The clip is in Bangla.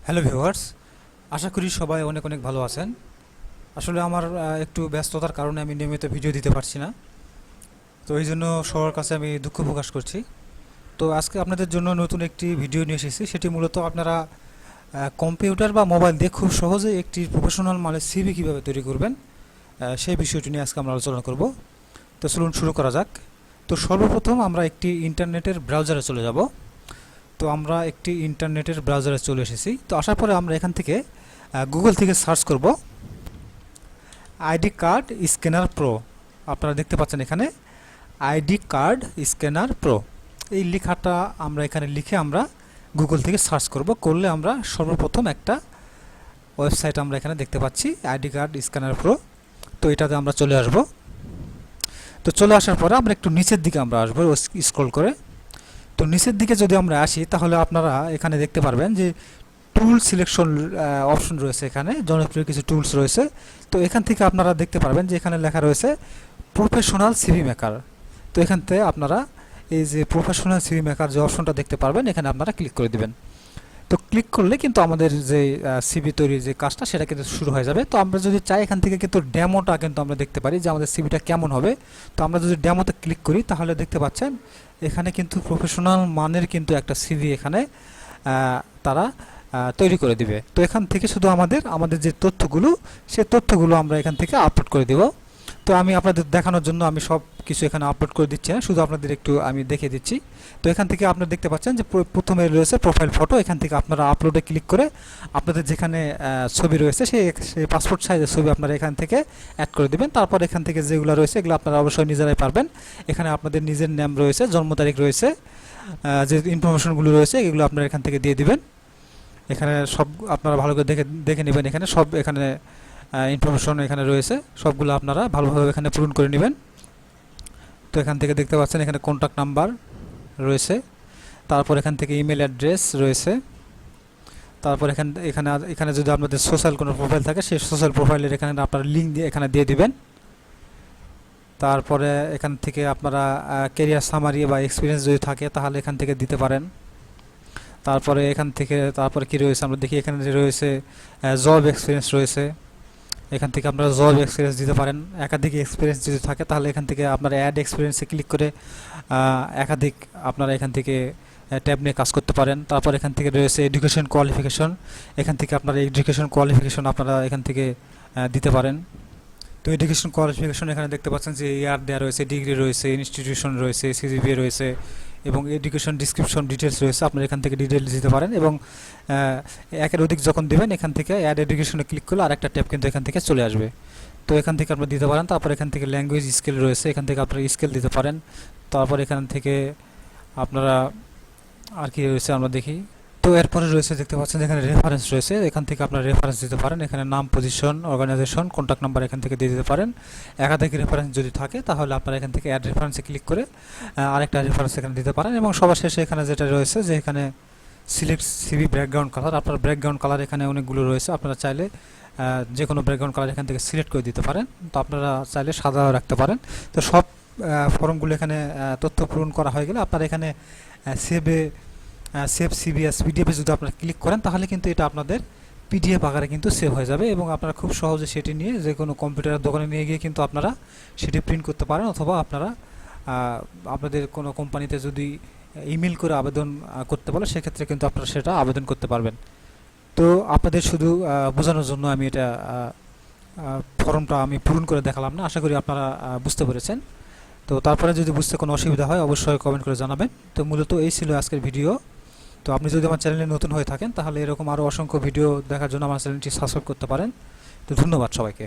হ্যালো ভিউয়ার্স, আশা করি সবাই অনেক অনেক ভালো আছেন। আসলে আমার একটু ব্যস্ততার কারণে আমি নিয়মিত ভিডিও দিতে পারছি না, তো এই জন্য সবার কাছে আমি দুঃখ প্রকাশ করছি। তো আজকে আপনাদের জন্য নতুন একটি ভিডিও নিয়ে এসেছি। সেটি মূলত আপনারা কম্পিউটার বা মোবাইল দিয়ে খুব সহজে একটি প্রফেশনাল মানের সিভি কীভাবে তৈরি করবেন, সেই বিষয়টি নিয়ে আজকে আমরা আলোচনা করব। তো চলুন শুরু করা যাক। তো সর্বপ্রথম আমরা একটি ইন্টারনেটের ব্রাউজারে চলে যাব। তো আমরা একটি ইন্টারনেটের ব্রাউজারে চলে এসেছি। তো আসার পরে আমরা এখান থেকে গুগল থেকে সার্চ করব আইডি কার্ড স্ক্যানার প্রো। আপনারা দেখতে পাচ্ছেন এখানে আইডি কার্ড স্ক্যানার প্রো, এই লেখাটা আমরা এখানে লিখে আমরা গুগল থেকে সার্চ করব। করলে আমরা সর্বপ্রথম একটা ওয়েবসাইট আমরা এখানে দেখতে পাচ্ছি, আইডি কার্ড স্ক্যানার প্রো। তো এটাতে আমরা চলে আসব। তো চলে আসার পরে আমরা একটু নিচের দিকে আমরা আসবো স্ক্রল করে। তো নিচের দিকে যদি আমরা আসি তাহলে আপনারা এখানে দেখতে পারবেন যে টুল সিলেকশন অপশন রয়েছে, এখানে জনপ্রিয় কিছু টুলস রয়েছে। তো এখান থেকে আপনারা দেখতে পারবেন যে এখানে লেখা রয়েছে প্রফেশনাল সিভি মেকার। তো এখান থেকে আপনারা এই যে প্রফেশনাল সিভি মেকার যে অপশনটা দেখতে পারবেন, এখানে আপনারা ক্লিক করে দিবেন। তো ক্লিক করলে কিন্তু আমাদের যে সিভি তৈরির যে কাজটা সেটা কিন্তু শুরু হয়ে যাবে। তো আমরা যদি চাই এখান থেকে কিন্তু ডেমোটা কিন্তু আমরা দেখতে পারি যে আমাদের সিভিটা কেমন হবে। তো আমরা যদি ডেমোতে ক্লিক করি তাহলে দেখতে পাচ্ছেন এখানে কিন্তু প্রফেশনাল মানের কিন্তু একটা সিভি এখানে তারা তৈরি করে দিবে। তো এখান থেকে শুধু আমাদের যে তথ্যগুলো, সেই তথ্যগুলো আমরা এখান থেকে আপলোড করে দেব। তো আমি আপনাদের দেখানোর জন্য আমি সব কিছু এখানে আপলোড করে দিচ্ছি না, শুধু আপনাদের একটু আমি দেখিয়ে দিচ্ছি। তো এখান থেকে আপনারা দেখতে পাচ্ছেন যে প্রথমে রয়েছে প্রোফাইল ফটো। এখান থেকে আপনারা আপলোডে ক্লিক করে আপনাদের যেখানে ছবি রয়েছে সেই পাসপোর্ট সাইজের ছবি আপনারা এখান থেকে অ্যাড করে দেবেন। তারপর এখান থেকে যেগুলো রয়েছে এগুলো আপনারা অবশ্যই নিজেরাই পারবেন। এখানে আপনাদের নিজের নাম রয়েছে, জন্ম তারিখ রয়েছে, যে ইনফরমেশনগুলো রয়েছে এগুলো আপনারা এখান থেকে দিয়ে দিবেন। এখানে সব আপনারা ভালো করে দেখে নেবেন। এখানে সব এখানে ইনফরমেশন এখানে রয়েছে, সবগুলো আপনারা ভালোভাবে এখানে পূরণ করে নেবেন। তো এখান থেকে দেখতে পাচ্ছেন এখানে কন্ট্যাক্ট নাম্বার রয়েছে, তারপর এখান থেকে ইমেল অ্যাড্রেস রয়েছে, তারপর এখানে যদি আপনাদের সোশ্যাল কোনো প্রোফাইল থাকে সেই সোশ্যাল প্রোফাইলের এখানে আপনারা লিঙ্ক দিয়ে এখানে দিয়ে দিবেন। তারপরে এখান থেকে আপনারা ক্যারিয়ার সামারি বা এক্সপিরিয়েন্স যদি থাকে তাহলে এখান থেকে দিতে পারেন। তারপরে এখান থেকে তারপরে কি রয়েছে আমরা দেখি, এখানে যে রয়েছে জব এক্সপিরিয়েন্স রয়েছে, এখান থেকে আপনারা জব এক্সপিরিয়েন্স দিতে পারেন। একাধিক এক্সপিরিয়েন্স যদি থাকে তাহলে এখান থেকে আপনারা অ্যাড এক্সপিরিয়েন্সে ক্লিক করে একাধিক আপনারা এখান থেকে ট্যাব নিয়ে কাজ করতে পারেন। তারপর এখান থেকে রয়েছে এডুকেশন কোয়ালিফিকেশন, এখান থেকে আপনারা এডুকেশন কোয়ালিফিকেশন আপনারা এখান থেকে দিতে পারেন। তো এডুকেশন কোয়ালিফিকেশন এখানে দেখতে পাচ্ছেন যে ইয়ার দেওয়া রয়েছে, ডিগ্রি রয়েছে, ইনস্টিটিউশন রয়েছে, সিজিপিএ রয়েছে এবং এডুকেশন ডিসক্রিপশন ডিটেলস রয়েছে। আপনারা এখান থেকে ডিটেলস দিতে পারেন এবং একের অধিক যখন দেবেন এখান থেকে অ্যাড এডুকেশনে ক্লিক করলে আরেকটা ট্যাব কিন্তু এখান থেকে চলে আসবে। তো এখান থেকে আপনারা দিতে পারেন। তারপর এখান থেকে ল্যাঙ্গুয়েজ স্কেল রয়েছে, এখান থেকে আপনারা স্কেল দিতে পারেন। তারপর এখান থেকে আপনারা আর কি রয়েছে আমরা দেখি। তো এরপরে রয়েছে দেখতে পাচ্ছেন এখানে রেফারেন্স রয়েছে, এখান থেকে আপনারা রেফারেন্স দিতে পারেন। এখানে নাম, পজিশন, অর্গানাইজেশন, কন্ট্যাক্ট নাম্বার এখান থেকে দিয়ে দিতে পারেন। একাধিক রেফারেন্স যদি থাকে তাহলে আপনারা এখান থেকে অ্যাড রেফারেন্সে ক্লিক করে আরেকটা রেফারেন্স এখানে দিতে পারেন। এবং সবার শেষে এখানে যেটা রয়েছে যে এখানে সিলেক্ট সিভি ব্যাকগ্রাউন্ড কালার, আপনার ব্যাকগ্রাউন্ড কালার এখানে অনেকগুলো রয়েছে, আপনারা চাইলে যে কোনো ব্যাকগ্রাউন্ড কালার এখান থেকে সিলেক্ট করে দিতে পারেন। তো আপনারা চাইলে সাদাও রাখতে পারেন। তো সব ফর্মগুলো এখানে তথ্য পূরণ করা হয়ে গেলে আপনারা এখানে সেভ সিবিএস পিডিএফে যদি আপনারা ক্লিক করেন তাহলে কিন্তু এটা আপনাদের পিডিএফ আকারে কিন্তু সেভ হয়ে যাবে এবং আপনারা খুব সহজে সেটি নিয়ে যে কোনো কম্পিউটারের দোকানে নিয়ে গিয়ে কিন্তু আপনারা সেটি প্রিন্ট করতে পারেন, অথবা আপনারা আপনাদের কোনো কোম্পানিতে যদি ইমেল করে আবেদন করতে বলে সেক্ষেত্রে কিন্তু আপনারা সেটা আবেদন করতে পারবেন। তো আপনাদের শুধু বোঝানোর জন্য আমি এটা ফর্মটা আমি পূরণ করে দেখালাম না, আশা করি আপনারা বুঝতে পেরেছেন। তো তারপরে যদি বুঝতে কোনো অসুবিধা হয় অবশ্যই কমেন্ট করে জানাবেন। তো মূলত এই ছিল আজকের ভিডিও। তো আপনি যদি আমার চ্যানেলে নতুন হয়ে থাকেন তাহলে এরকম আরও অসংখ্য ভিডিও দেখার জন্য আমার চ্যানেলটি সাবস্ক্রাইব করতে পারেন। তো ধন্যবাদ সবাইকে।